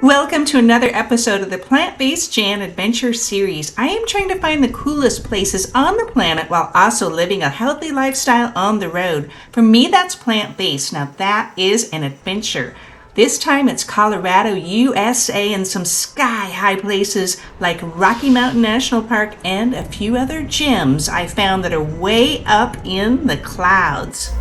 Welcome to another episode of the Plant-Based Jan Adventure Series. I am trying to find the coolest places on the planet while also living a healthy lifestyle on the road. For me, that's plant-based. Now that is an adventure. This time it's Colorado, USA, and some sky-high places like Rocky Mountain National Park and a few other gems I found that are way up in the clouds.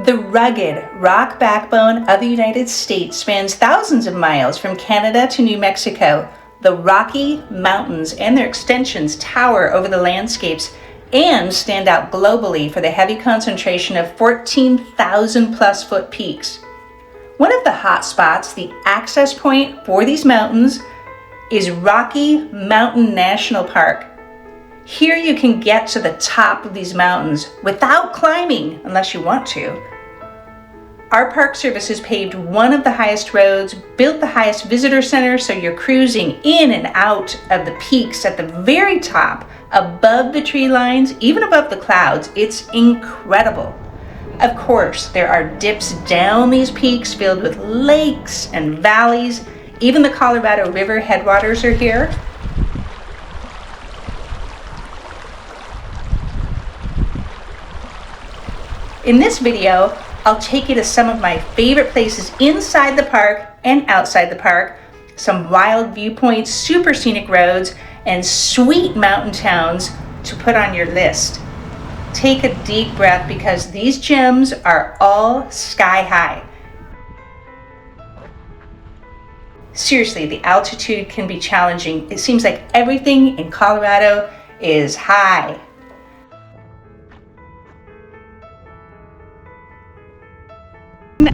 The rugged rock backbone of the United States spans thousands of miles from Canada to New Mexico. The Rocky Mountains and their extensions tower over the landscapes and stand out globally for the heavy concentration of 14,000 plus foot peaks. One of the hot spots, the access point for these mountains, is Rocky Mountain National Park. Here you can get to the top of these mountains without climbing unless you want to. Our Park Service has paved one of the highest roads, built the highest visitor center, so you're cruising in and out of the peaks at the very top, above the tree lines, even above the clouds. It's incredible. Of course, there are dips down these peaks filled with lakes and valleys. Even the Colorado River headwaters are here. In this video, I'll take you to some of my favorite places inside the park and outside the park, some wild viewpoints, super scenic roads, and sweet mountain towns to put on your list. Take a deep breath because these gems are all sky high. Seriously, the altitude can be challenging. It seems like everything in Colorado is high.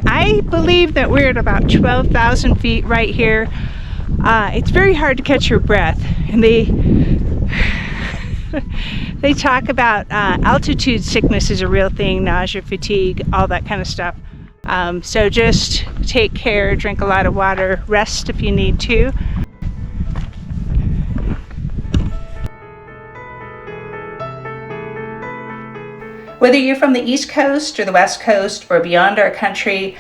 I believe that we're at about 12,000 feet right here. It's very hard to catch your breath, and they talk about altitude sickness is a real thing, nausea, fatigue, all that kind of stuff. So just take care, drink a lot of water, rest if you need to. Whether you're from the East Coast or the West Coast or beyond our country,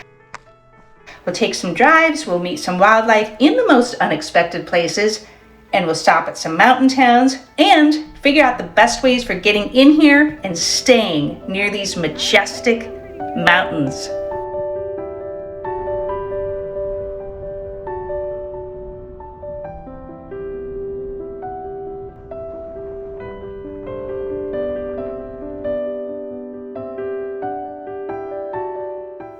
we'll take some drives, we'll meet some wildlife in the most unexpected places, and we'll stop at some mountain towns and figure out the best ways for getting in here and staying near these majestic mountains.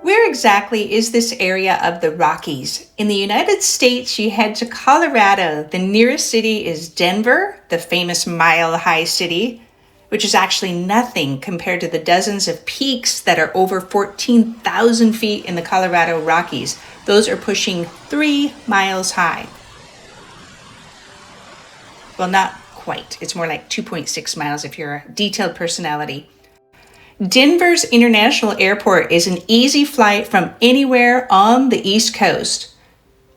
Where exactly is this area of the Rockies? In the United States, you head to Colorado. The nearest city is Denver, the famous mile-high city, which is actually nothing compared to the dozens of peaks that are over 14,000 feet in the Colorado Rockies. Those are pushing 3 miles high. Well, not quite. It's more like 2.6 miles if you're a detailed personality. Denver's International Airport is an easy flight from anywhere on the East Coast.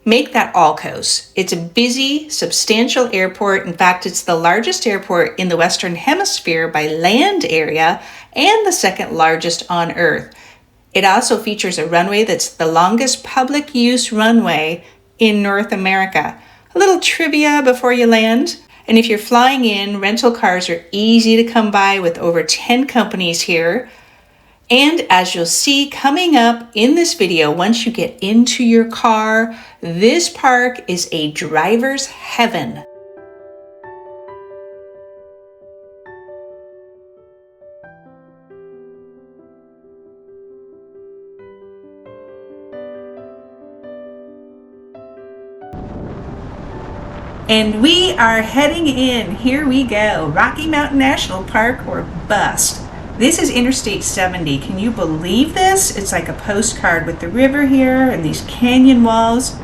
Make that all coast. It's a busy, substantial airport. In fact, it's the largest airport in the Western Hemisphere by land area and the second largest on Earth. It also features a runway that's the longest public use runway in North America. A little trivia before you land. And if you're flying in, rental cars are easy to come by with over 10 companies here. And as you'll see coming up in this video, once you get into your car, this park is a driver's heaven. And we are heading in. Here we go. Rocky Mountain National Park or bust. This is Interstate 70. Can you believe this? It's like a postcard with the river here and these canyon walls.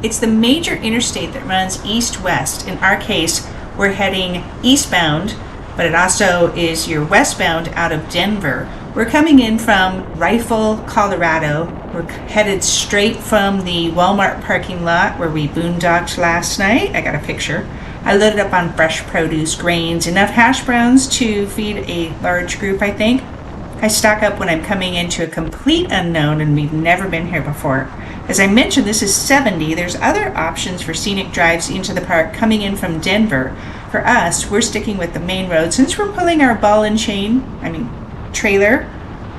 It's the major interstate that runs east-west. In our case, we're heading eastbound, but it also is your westbound out of Denver. We're coming in from Rifle, Colorado. We're headed straight from the Walmart parking lot where we boondocked last night. I got a picture. I loaded up on fresh produce, grains, enough hash browns to feed a large group, I think. I stock up when I'm coming into a complete unknown and we've never been here before. As I mentioned, this is 70. There's other options for scenic drives into the park coming in from Denver. For us, we're sticking with the main road since we're pulling our ball and chain, trailer.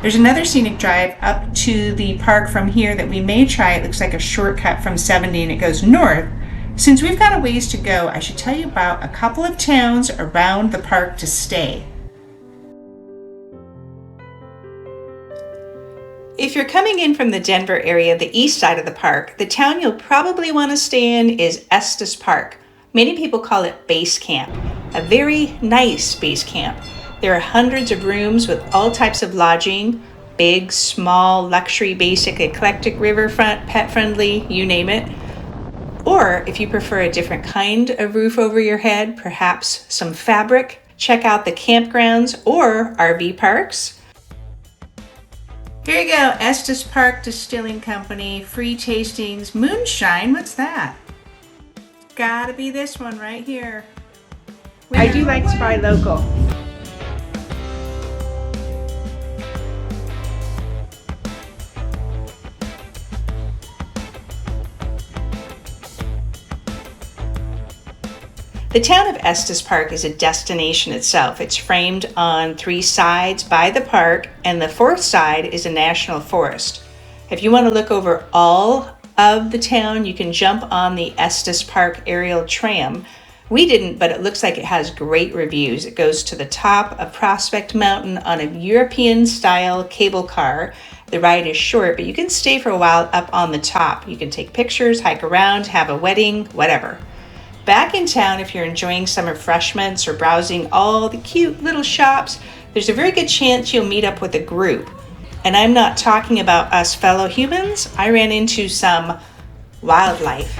There's another scenic drive up to the park from here that we may try. It looks like a shortcut from 70 and it goes north. Since we've got a ways to go, I should tell you about a couple of towns around the park to stay. If you're coming in from the Denver area, the east side of the park, the town you'll probably want to stay in is Estes Park. Many people call it base camp, a very nice base camp. There are hundreds of rooms with all types of lodging, big, small, luxury, basic, eclectic, riverfront, pet-friendly, you name it. Or if you prefer a different kind of roof over your head, perhaps some fabric, check out the campgrounds or RV parks. Here you go, Estes Park Distilling Company, free tastings, moonshine, what's that? Gotta be this one right here. I do like to buy local. The town of Estes Park is a destination itself. It's framed on 3 sides by the park, and the 4th side is a national forest. If you want to look over all of the town, you can jump on the Estes Park aerial tram. We didn't, but it looks like it has great reviews. It goes to the top of Prospect Mountain on a European-style cable car. The ride is short, but you can stay for a while up on the top. You can take pictures, hike around, have a wedding, whatever. Back in town, if you're enjoying some refreshments or browsing all the cute little shops, there's a very good chance you'll meet up with a group. And I'm not talking about us fellow humans. I ran into some wildlife.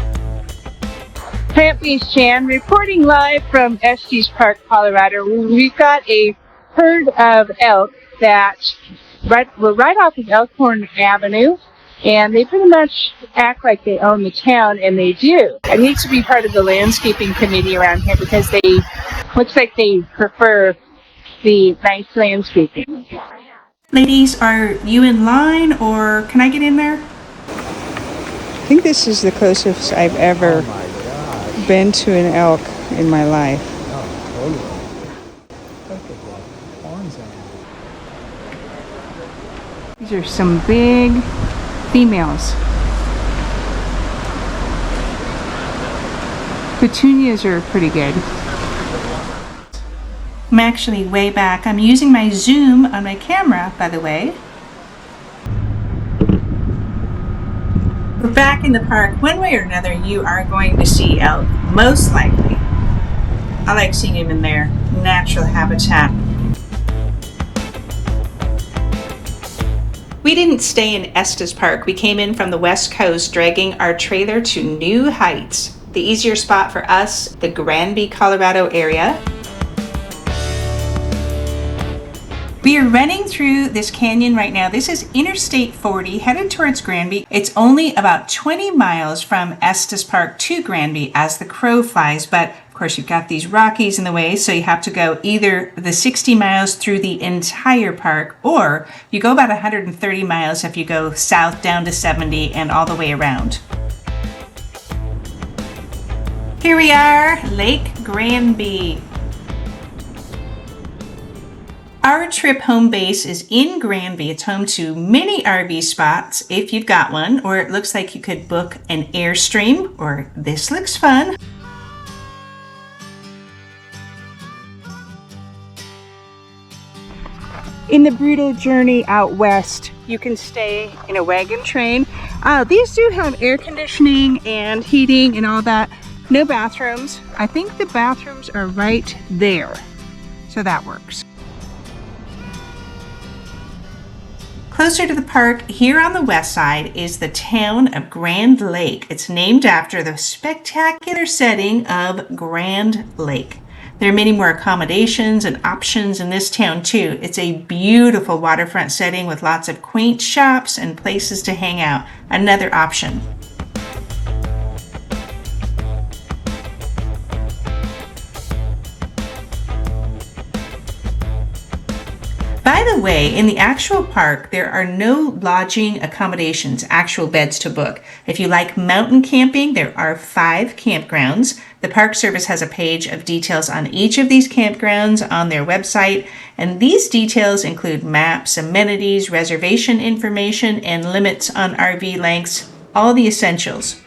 Plant-based Chan reporting live from Estes Park, Colorado. We've got a herd of elk that we're right off of Elkhorn Avenue. And they pretty much act like they own the town, and they do. I need to be part of the landscaping committee around here because looks like they prefer the nice landscaping. Ladies, are you in line or can I get in there? I think this is the closest I've ever been to an elk in my life. These are some big females. Petunias are pretty good. I'm actually way back. I'm using my zoom on my camera, by the way. We're back in the park. One way or another, you are going to see elk, most likely. I like seeing them in their natural habitat. We didn't stay in Estes Park. We came in from the west coast, dragging our trailer to new heights. The easier spot for us, the Granby, Colorado area. We are running through this canyon right now. This is Interstate 40, headed towards Granby. It's only about 20 miles from Estes Park to Granby as the crow flies, but of course you've got these Rockies in the way, so you have to go either the 60 miles through the entire park, or you go about 130 miles if you go south down to 70 and all the way around. Here we are, Lake Granby. Our trip home base is in Granby. It's home to many RV spots if you've got one, or it looks like you could book an Airstream, or this looks fun. In the brutal journey out west, you can stay in a wagon train. These do have air conditioning and heating and all that. No bathrooms. I think the bathrooms are right there, so that works. Closer to the park, here on the west side, is the town of Grand Lake. It's named after the spectacular setting of Grand Lake. There are many more accommodations and options in this town too. It's a beautiful waterfront setting with lots of quaint shops and places to hang out. Another option. By the way, in the actual park, there are no lodging accommodations, actual beds to book. If you like mountain camping, there are 5 campgrounds. The Park Service has a page of details on each of these campgrounds on their website, and these details include maps, amenities, reservation information, and limits on RV lengths, all the essentials.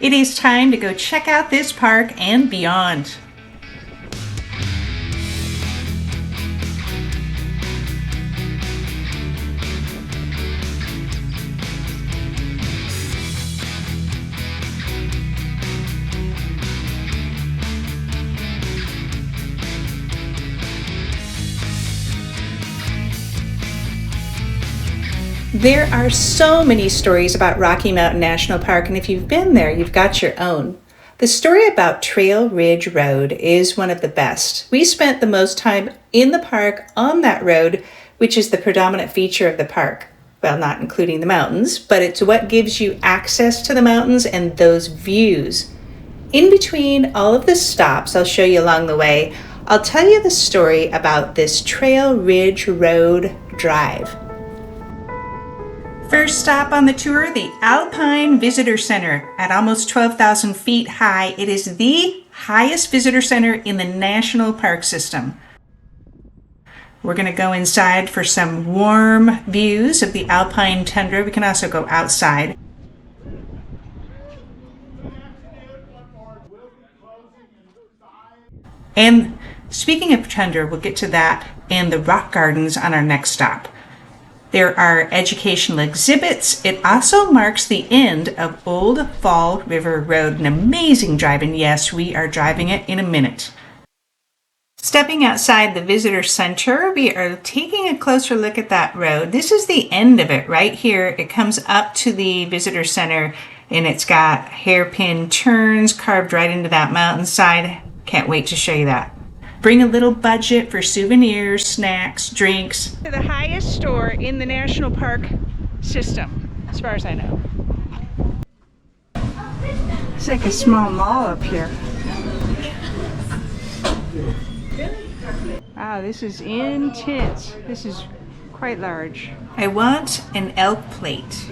It is time to go check out this park and beyond. There are so many stories about Rocky Mountain National Park, and if you've been there, you've got your own. The story about Trail Ridge Road is one of the best. We spent the most time in the park on that road, which is the predominant feature of the park. Well, not including the mountains, but it's what gives you access to the mountains and those views. In between all of the stops I'll show you along the way, I'll tell you the story about this Trail Ridge Road drive. First stop on the tour, the Alpine Visitor Center. At almost 12,000 feet high, it is the highest visitor center in the national park system. We're going to go inside for some warm views of the Alpine tundra. We can also go outside. And speaking of tundra, we'll get to that and the rock gardens on our next stop. There are educational exhibits. It also marks the end of Old Fall River Road, an amazing drive, and yes, we are driving it in a minute. Stepping outside the visitor center, we are taking a closer look at that road. This is the end of it right here. It comes up to the visitor center, and it's got hairpin turns carved right into that mountainside. Can't wait to show you that. Bring a little budget for souvenirs, snacks, drinks. The highest store in the national park system, as far as I know. It's like a small mall up here. Wow, this is intense. This is quite large. I want an elk plate.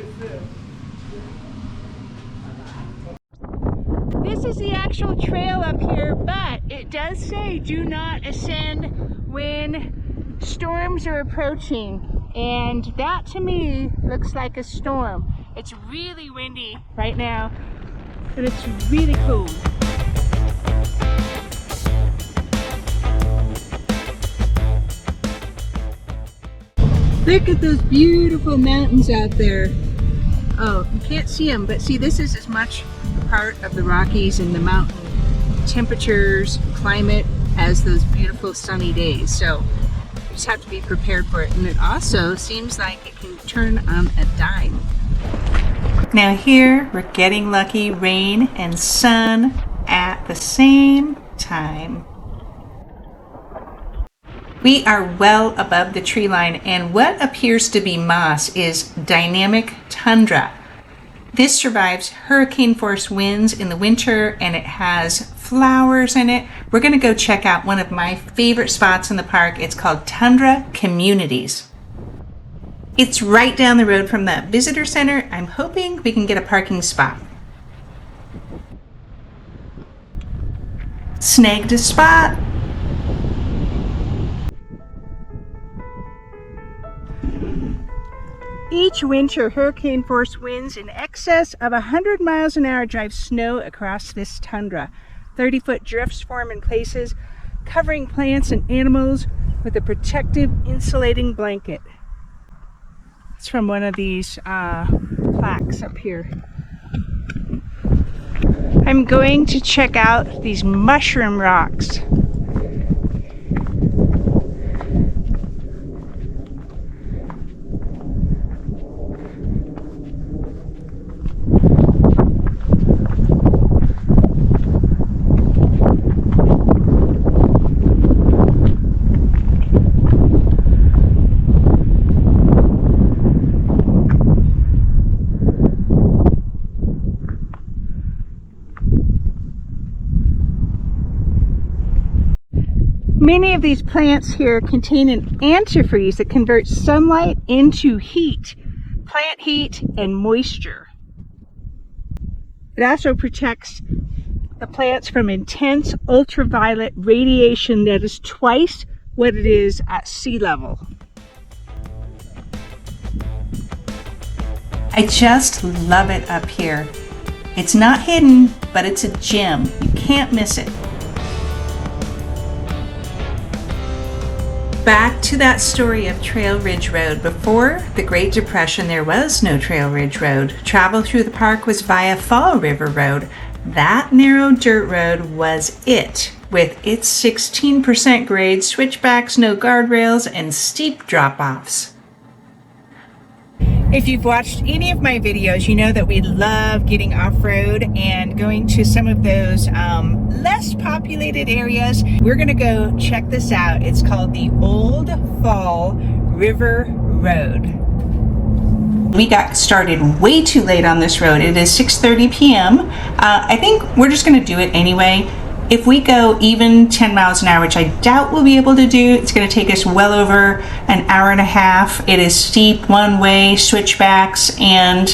This is the actual trail up here, but it does say do not ascend when storms are approaching. And that to me looks like a storm. It's really windy right now, and it's really cool. Look at those beautiful mountains out there. Oh, you can't see them, but see, this is as much part of the Rockies and the mountain temperatures, climate, as those beautiful sunny days. So you just have to be prepared for it. And it also seems like it can turn on a dime. Now here, we're getting lucky, rain and sun at the same time. We are well above the tree line, and what appears to be moss is dynamic tundra. This survives hurricane force winds in the winter, and it has flowers in it. We're going to go check out one of my favorite spots in the park. It's called Tundra Communities. It's right down the road from the visitor center. I'm hoping we can get a parking spot. Snagged a spot. Each winter, hurricane force winds in excess of 100 miles an hour drive snow across this tundra. 30-foot drifts form in places, covering plants and animals with a protective insulating blanket. It's from one of these plaques up here. I'm going to check out these mushroom rocks. Many of these plants here contain an antifreeze that converts sunlight into heat, plant heat and moisture. It also protects the plants from intense ultraviolet radiation that is twice what it is at sea level. I just love it up here. It's not hidden, but it's a gem. You can't miss it. Back to that story of Trail Ridge Road. Before the Great Depression, there was no Trail Ridge Road. Travel through the park was via Fall River Road. That narrow dirt road was it, with its 16% grade, switchbacks, no guardrails, and steep drop-offs. If you've watched any of my videos, you know that we love getting off-road and going to some of those less populated areas. We're gonna go check this out. It's called the Old Fall River Road. We got started way too late on this road. It is 6:30 p.m. I think we're just gonna do it anyway. If we go even 10 miles an hour, which I doubt we'll be able to do, it's going to take us well over an hour and a half. It is steep, one-way, switchbacks, and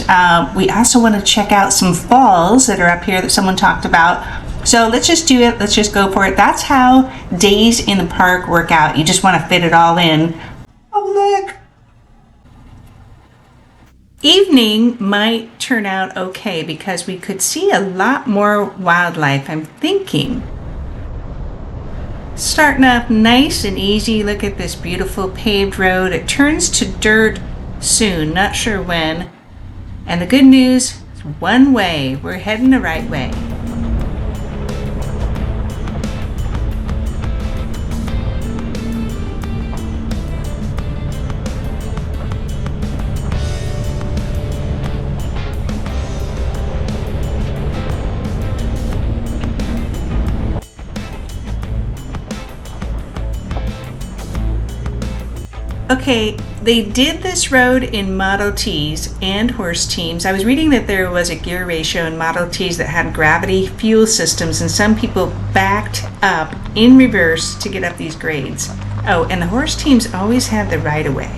we also want to check out some falls that are up here that someone talked about. So let's just do it. Let's just go for it. That's how days in the park work out. You just want to fit it all in. Oh, look! Evening might turn out okay because we could see a lot more wildlife, I'm thinking. Starting off nice and easy. Look at this beautiful paved road. It turns to dirt soon, not sure when. And the good news, it's one way. We're heading the right way. Okay, they did this road in Model Ts and horse teams. I was reading that there was a gear ratio in Model Ts that had gravity fuel systems, and some people backed up in reverse to get up these grades. Oh, and the horse teams always had the right of way.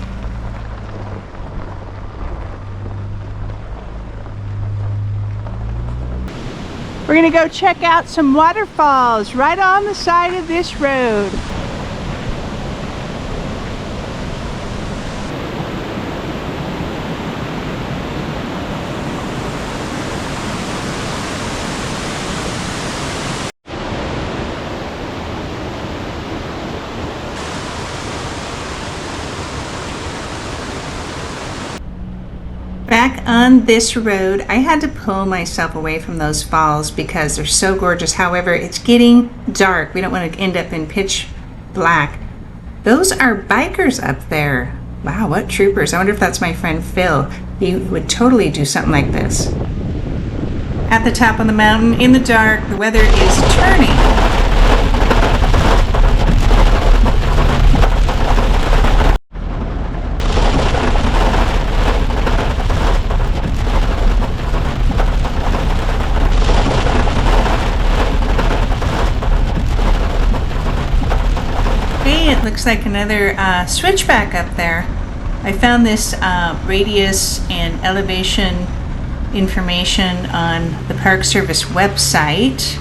We're gonna go check out some waterfalls right on the side of this road. Back on this road, I had to pull myself away from those falls because they're so gorgeous. However, it's getting dark. We don't want to end up in pitch black. Those are bikers up there. Wow, what troopers. I wonder if that's my friend Phil. He would totally do something like this. At the top of the mountain, in the dark, the weather is turning. It looks like another switchback up there. I found this radius and elevation information on the Park Service website.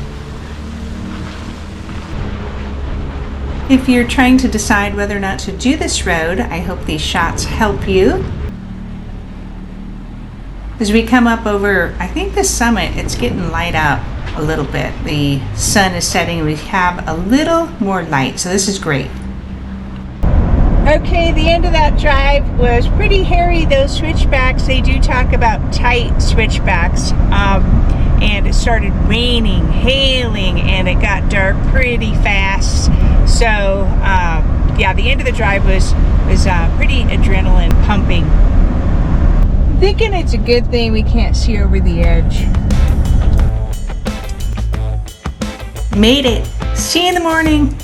If you're trying to decide whether or not to do this road, I hope these shots help you. As we come up over, I think the summit, it's getting light out a little bit. The sun is setting. We have a little more light, so this is great. Okay, the end of that drive was pretty hairy. Those switchbacks, they do talk about tight switchbacks. And it started raining, hailing, and it got dark pretty fast. So, yeah, the end of the drive was pretty adrenaline pumping. I'm thinking it's a good thing we can't see over the edge. Made it. See you in the morning.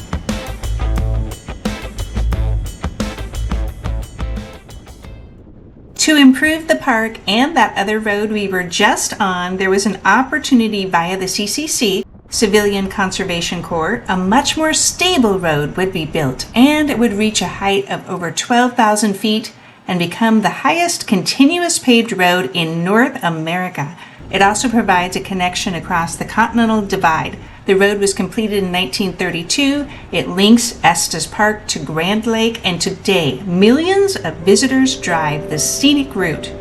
To improve the park and that other road we were just on, there was an opportunity via the CCC Civilian Conservation Corps, a much more stable road would be built, and it would reach a height of over 12,000 feet and become the highest continuous paved road in North America. It also provides a connection across the Continental Divide. The road was completed in 1932. It links Estes Park to Grand Lake, and today millions of visitors drive the scenic route.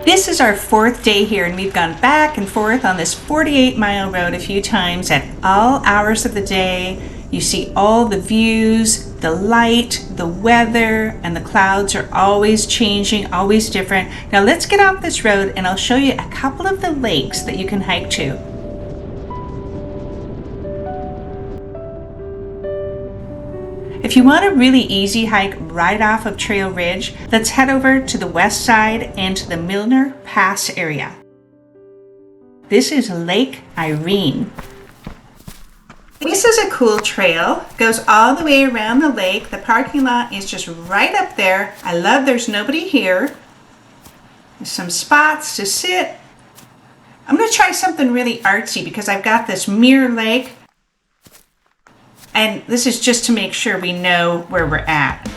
This is our fourth day here, and we've gone back and forth on this 48-mile road a few times at all hours of the day. You see all the views, the light, the weather, and the clouds are always changing, always different. Now let's get off this road and I'll show you a couple of the lakes that you can hike to. If you want a really easy hike right off of Trail Ridge, let's head over to the west side and to the Milner Pass area. This is Lake Irene. This is a cool trail, goes all the way around the lake. The parking lot is just right up there. I love there's nobody here. There's some spots to sit. I'm going to try something really artsy because I've got this mirror lake. And this is just to make sure we know where we're at.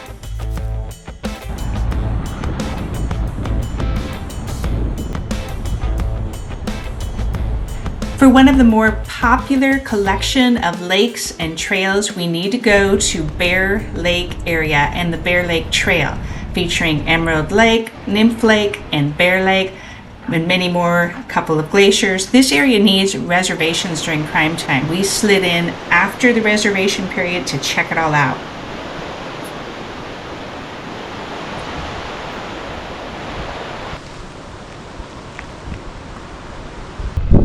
For one of the more popular collection of lakes and trails, we need to go to Bear Lake area and the Bear Lake Trail, featuring Emerald Lake, Nymph Lake, and Bear Lake, and many more, a couple of glaciers. This area needs reservations during prime time. We slid in after the reservation period to check it all out.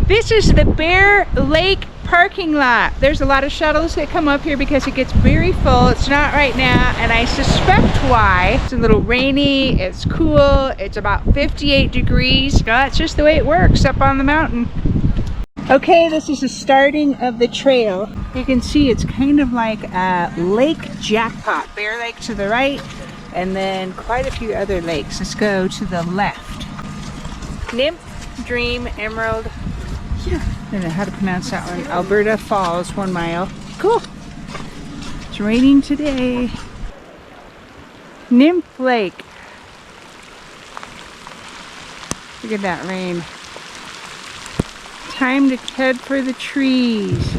This is the Bear Lake parking lot. There's a lot of shuttles that come up here because it gets very full. It's not right now, and I suspect why. It's a little rainy, it's cool, it's about 58 degrees. It's just the way it works up on the mountain. Okay, this is the starting of the trail. You can see it's kind of like a lake jackpot. Bear Lake to the right, and then quite a few other lakes. Let's go to the left. Nymph, Dream, Emerald, I don't know how to pronounce that one. Alberta Falls, 1 mile. Cool. It's raining today. Nymph Lake. Look at that rain. Time to head for the trees.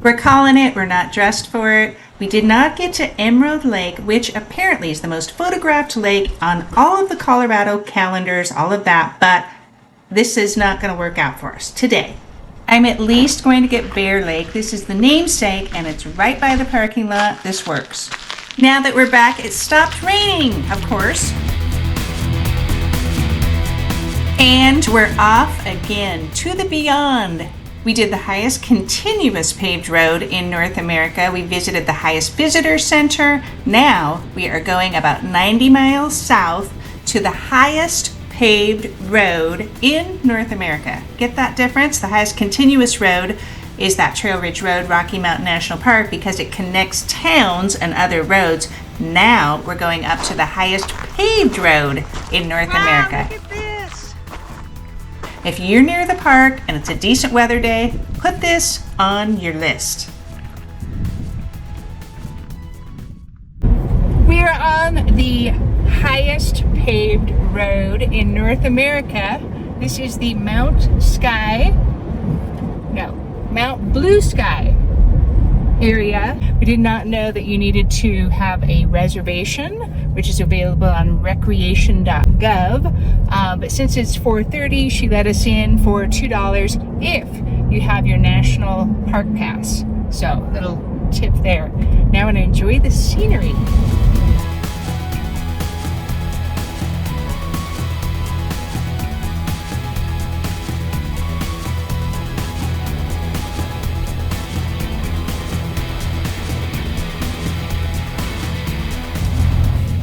We're calling it, we're not dressed for it. We did not get to Emerald Lake, which apparently is the most photographed lake on all of the Colorado calendars, all of that, but this is not going to work out for us today. I'm at least going to get Bear Lake. This is the namesake, and it's right by the parking lot. This works. Now that we're back, it stopped raining, of course. And we're off again to the beyond. We did the highest continuous paved road in North America. We visited the highest visitor center. Now we are going about 90 miles south to the highest paved road in North America. Get that difference? The highest continuous road is that Trail Ridge Road, Rocky Mountain National Park, because it connects towns and other roads. Now we're going up to the highest paved road in North America. Look at this. If you're near the park and it's a decent weather day, put this on your list. We are on the highest paved road in North America. This is the Mount Blue Sky area. We did not know that you needed to have a reservation, which is available on recreation.gov. But since it's 4:30, she let us in for $2 if you have your National Park Pass. So, little tip there. Now I'm going to enjoy the scenery.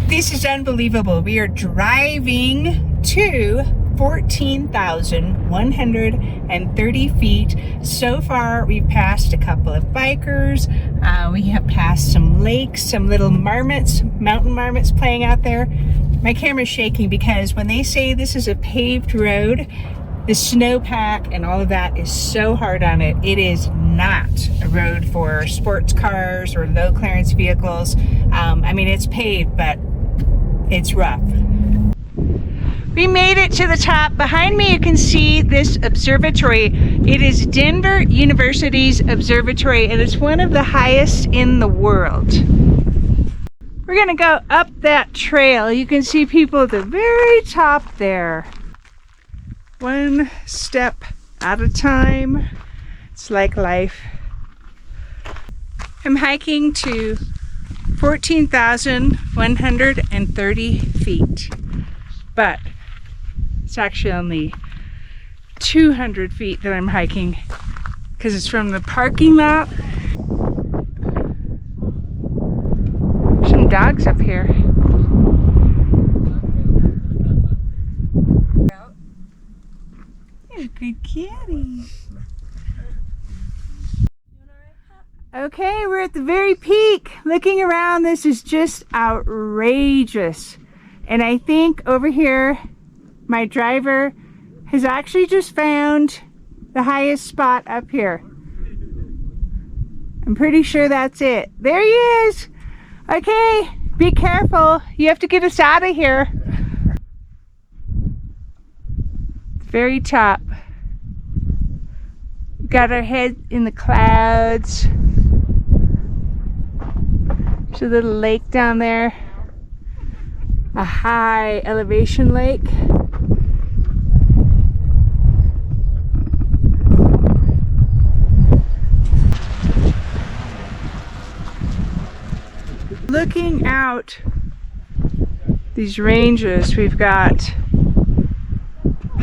This is unbelievable. We are driving to 14,130 feet. So far, we've passed a couple of bikers. We have passed some lakes, some little marmots, mountain marmots playing out there. My camera's shaking because when they say this is a paved road, the snowpack and all of that is so hard on it. It is not a road for sports cars or low clearance vehicles. I mean, it's paved, but it's rough. We made it to the top. Behind me you can see this observatory. It is Denver University's observatory, and it's one of the highest in the world. We're gonna go up that trail. You can see people at the very top there. One step at a time. It's like life. I'm hiking to 14,130 feet, but it's actually only 200 feet that I'm hiking because it's from the parking lot. Some dogs up here. You're a good kitty. Okay, we're at the very peak. Looking around, this is just outrageous. And I think over here, my driver has actually just found the highest spot up here. I'm pretty sure that's it. There he is. Okay, be careful. You have to get us out of here. Very top. We've got our head in the clouds. There's a little lake down there. A high elevation lake. Looking out these ranges, we've got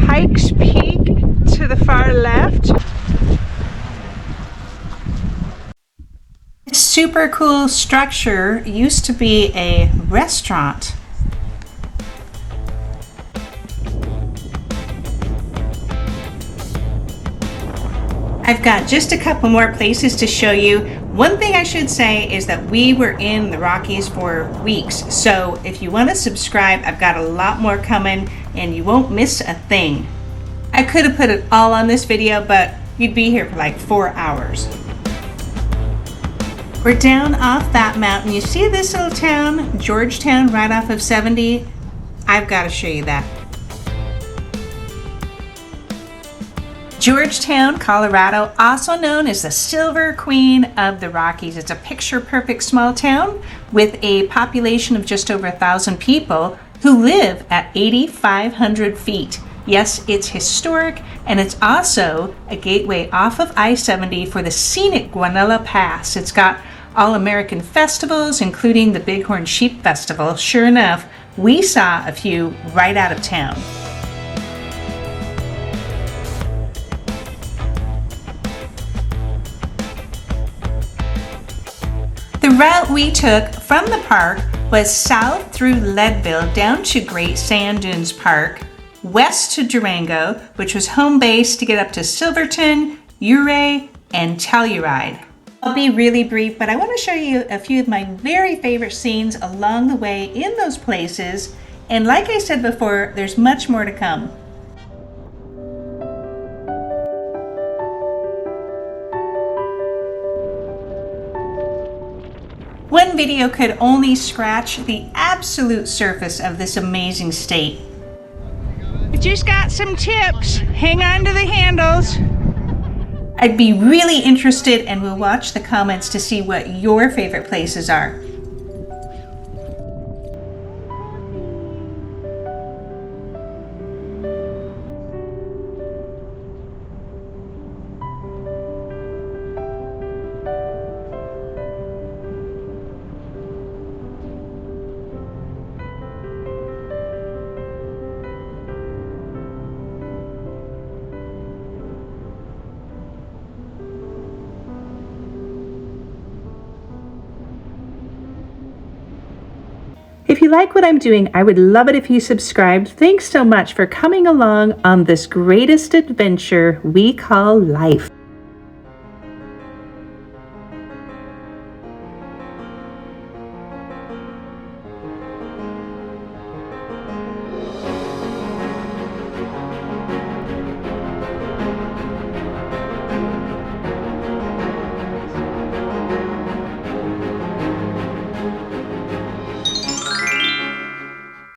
Pikes Peak to the far left. This super cool structure used to be a restaurant. I've got just a couple more places to show you. One thing I should say is that we were in the Rockies for weeks, so if you want to subscribe, I've got a lot more coming and you won't miss a thing. I could have put it all on this video, but you'd be here for like 4 hours. We're down off that mountain. You see this little town, Georgetown, right off of 70? I've got to show you that. Georgetown, Colorado, also known as the Silver Queen of the Rockies. It's a picture-perfect small town with a population of just over 1,000 people who live at 8,500 feet. Yes, it's historic, and it's also a gateway off of I-70 for the scenic Guanella Pass. It's got all-American festivals, including the Bighorn Sheep Festival. Sure enough, we saw a few right out of town. The route we took from the park was south through Leadville down to Great Sand Dunes Park, west to Durango, which was home base to get up to Silverton, Ouray, and Telluride. I'll be really brief, but I want to show you a few of my very favorite scenes along the way in those places. And like I said before, there's much more to come. One video could only scratch the absolute surface of this amazing state. We just got some tips. Hang on to the handles. I'd be really interested, and we'll watch the comments to see what your favorite places are. If you like what I'm doing, I would love it if you subscribed. Thanks so much for coming along on this greatest adventure we call life.